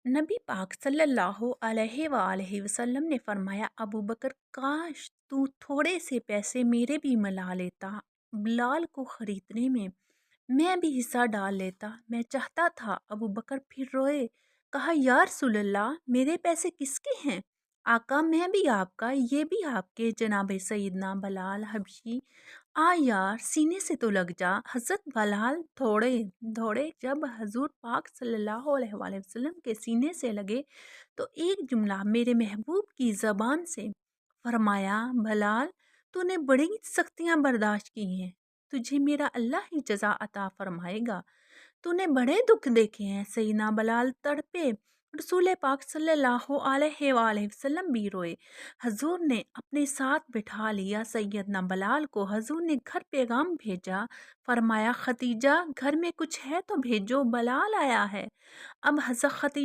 नबी पाक सल्लल्लाहु अलैहि वसल्लम ने फरमाया, अबू बकर, काश तू थोड़े से पैसे मेरे भी मिला लेता। बिलाल को खरीदने में मैं भी हिस्सा डाल लेता। मैं चाहता था। अबू बकर फिर रोए। कहा, या रसूलल्लाह, मेरे पैसे किसके हैं? आका, मैं भी आपका, ये भी आपके। जनाब सईदना बलाल हबशी, आ यार, सीने से तो लग जा। हज़रत बलाल दौड़े दौड़े। जब हजूर पाक सल्लल्लाहु अलैहि वसल्लम के सीने से लगे तो एक जुमला मेरे महबूब की ज़बान से फरमाया, बलाल, तूने बड़ी सख्तियाँ बर्दाश्त की हैं, तुझे मेरा अल्लाह ही जज़ा अता फरमाएगा। तूने बड़े दुख देखे हैं। सईदना बलाल तड़पे। रसूल पाक सल्लल्लाहु अलैहि वसल्लम भी रोए। हजूर ने अपने साथ बिठा लिया सैयदना बलाल को। हजूर ने घर पैगाम भेजा। फरमाया, खतीजा, घर में कुछ है तो भेजो, बलाल आया है। अब हज़रत खतीजा